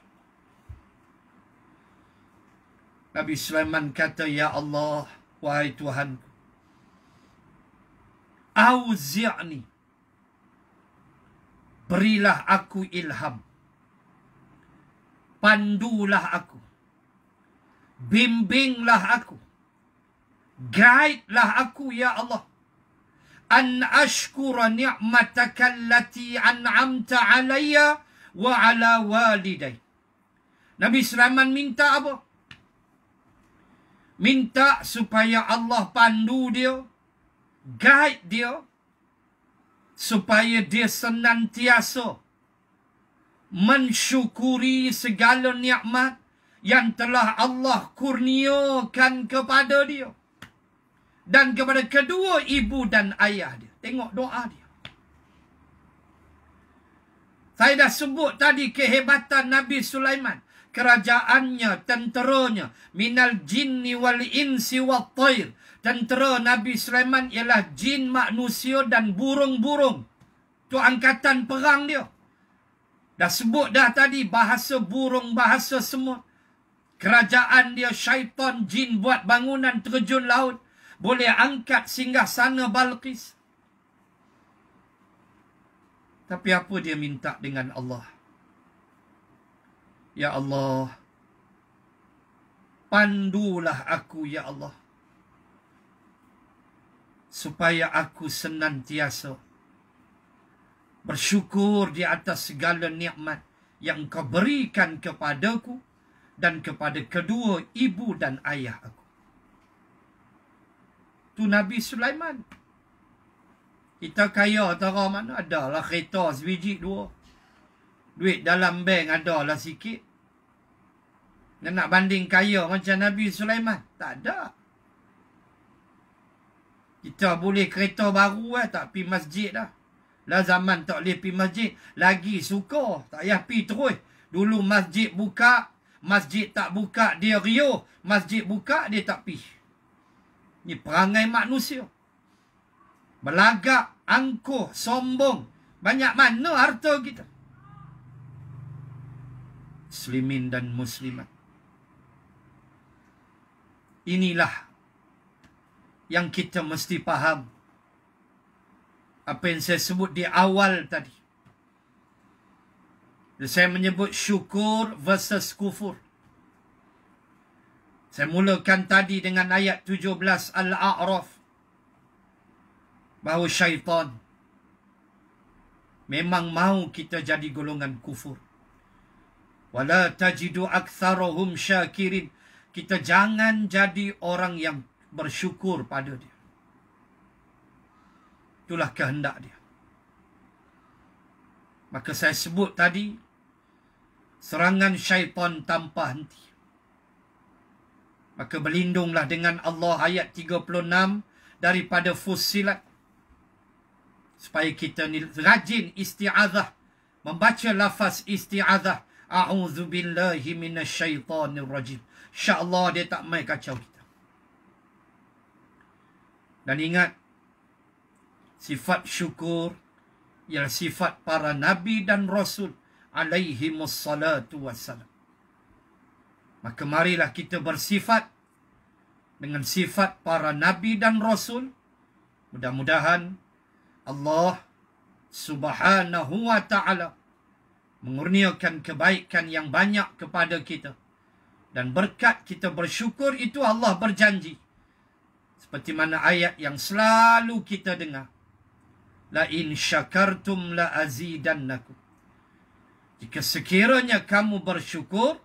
Nabi Sulaiman kata, ya Allah, wahai Tuhanku, auzi'ni, berilah aku ilham, pandulah aku, bimbinglah aku, guide-lah aku, ya Allah, an ashkura ni'mataka allati an'amta alayya wa ala waliday. Nabi Sulaiman minta apa? Minta supaya Allah pandu dia, guide dia, supaya dia senantiasa mensyukuri segala nikmat yang telah Allah kurniakan kepada dia dan kepada kedua ibu dan ayah dia. Tengok doa dia. Saya dah sebut tadi kehebatan Nabi Sulaiman. Kerajaannya, tenteranya, minal jinni wal insi wat tair. Tentera Nabi Sulaiman ialah jin, manusia dan burung-burung. Itu angkatan perang dia. Dah sebut dah tadi bahasa burung, bahasa semut. Kerajaan dia syaitan, jin buat bangunan terjun laut. Boleh angkat singgasana Balqis. Tapi apa dia minta dengan Allah? Ya Allah, pandulah aku, ya Allah, supaya aku senantiasa bersyukur di atas segala nikmat yang kau berikan kepadaku dan kepada kedua ibu dan ayah aku. Tu Nabi Sulaiman. Kita kaya tara mana? Adalah kereta sebiji dua. Duit dalam bank adalah sikit. Dan nak banding kaya macam Nabi Sulaiman? Tak ada. Kita boleh kereta baru tak pergi masjid dah. Lah zaman tak boleh pergi masjid. Lagi suka. Tak payah pergi terus. Dulu masjid buka. Masjid tak buka dia riuh. Masjid buka dia tak pergi. Ini perangai manusia. Belagak, angkuh, sombong. Banyak mana harta kita? Muslimin dan muslimat. Inilah yang kita mesti faham. Apa yang saya sebut di awal tadi. Saya menyebut syukur versus kufur. Saya mulakan tadi dengan ayat 17 Al-A'raf. Bahawa syaitan memang mahu kita jadi golongan kufur. Wala tajidu aktsarahum syakirin. Kita jangan jadi orang yang bersyukur pada dia. Itulah kehendak dia. Maka saya sebut tadi, serangan syaitan tanpa henti. Maka berlindunglah dengan Allah ayat 36 daripada Fussilat. Supaya kita ni rajin isti'adzah. Membaca lafaz isti'adzah. A'udzubillahi minasyaitanir rajim. InsyaAllah dia tak main kacau kita. Dan ingat, sifat syukur ialah sifat para nabi dan rasul alaihimussalatu wassalam. Maka marilah kita bersifat dengan sifat para nabi dan rasul. Mudah-mudahan Allah subhanahu wa ta'ala mengurniakan kebaikan yang banyak kepada kita. Dan berkat kita bersyukur itu Allah berjanji. Seperti mana ayat yang selalu kita dengar. La in syakartum la azidannakum. Jika sekiranya kamu bersyukur,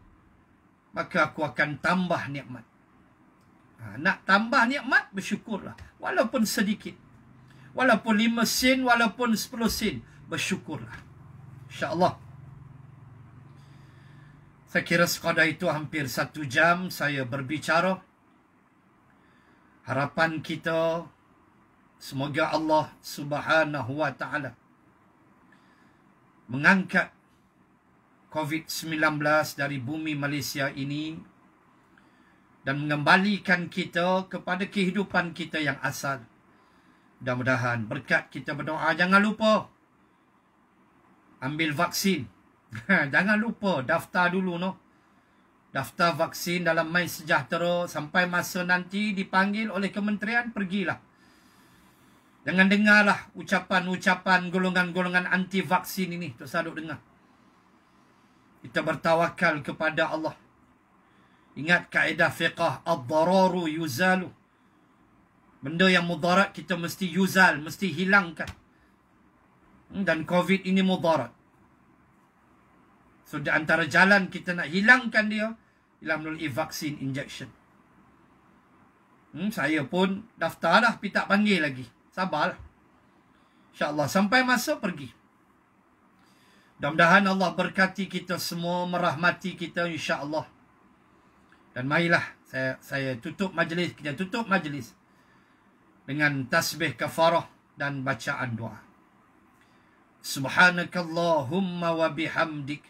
maka aku akan tambah nikmat. Nak tambah nikmat, bersyukurlah. Walaupun sedikit. Walaupun 5 sen, walaupun 10 sen. Bersyukurlah. InsyaAllah. Saya kira sekadar itu hampir 1 jam saya berbicara. Harapan kita, semoga Allah subhanahu wa ta'ala mengangkat COVID-19 dari bumi Malaysia ini dan mengembalikan kita kepada kehidupan kita yang asal. Mudah-mudahan berkat kita berdoa. Jangan lupa ambil vaksin. Jangan lupa daftar dulu no. Daftar vaksin dalam MySejahtera. Sampai masa nanti dipanggil oleh kementerian, pergilah. Jangan dengarlah ucapan-ucapan golongan-golongan anti vaksin ini. Tak saduk dengar. Kita bertawakal kepada Allah. Ingat kaedah fiqah, ad-dararu yuzalu. Benda yang mudarat kita mesti yuzal, mesti hilangkan. Dan COVID ini mudarat. So, di antara jalan kita nak hilangkan dia, ialah melalui vaksin injection. Saya pun daftar dah, tapi tak panggil lagi. Sabarlah. InsyaAllah sampai masa pergi. Mudah-mudahan Allah berkati kita semua, merahmati kita insya-Allah. Dan marilah saya tutup majlis, kita tutup majlis dengan tasbih kafarah dan bacaan doa. Subhanakallahumma wa bihamdik,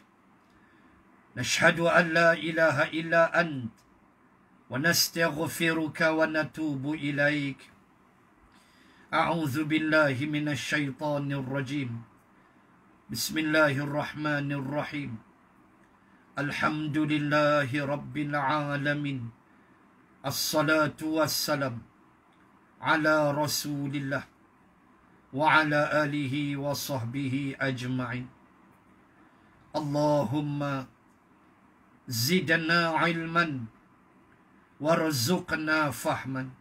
nashhadu an la ilaha illa ant, wa nastaghfiruka wa natubu ilaik. A'udzu billahi minasy syaithanir rajim. Bismillahirrahmanirrahim. Alhamdulillahi rabbil alamin. Assalatu wassalam ala rasulillah wa ala alihi wa sahbihi ajma'in. Allahumma zidna ilman warzuqna fahman.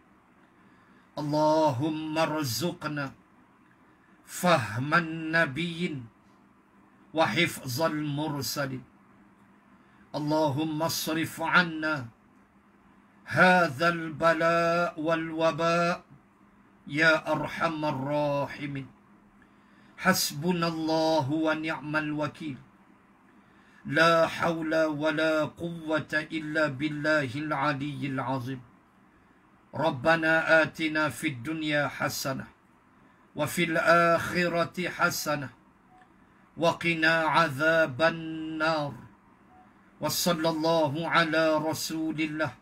Allahumma rzuqna fahman nabiyyin wa hifzal mursalin Allahumma asrif 'anna hadzal bala wal waba ya arhamar rahimin. Hasbunallahu wa ni'mal wakil. La hawla wa la quwwata illa billahil aliyyil azim. Rabbana atina fid dunya hasanah wa fil akhirati hasanah wa qina adzaban nar. Wa sallallahu ala rasulillah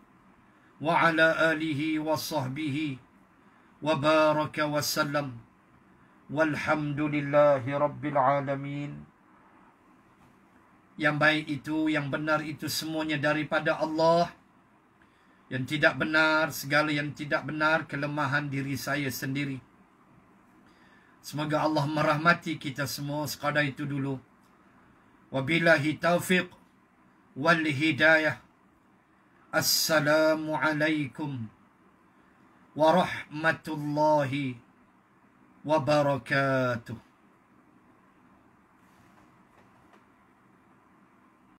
wa ala alihi wa sahbihi wa baraka wa sallam. Walhamdulillahi rabbil alamin. Yang baik itu, yang benar itu semuanya daripada Allah. Yang tidak benar, segala yang tidak benar, kelemahan diri saya sendiri. Semoga Allah merahmati kita semua. Sekadar itu dulu. Wabillahi taufiq wal hidayah. Assalamualaikum warahmatullahi wabarakatuh.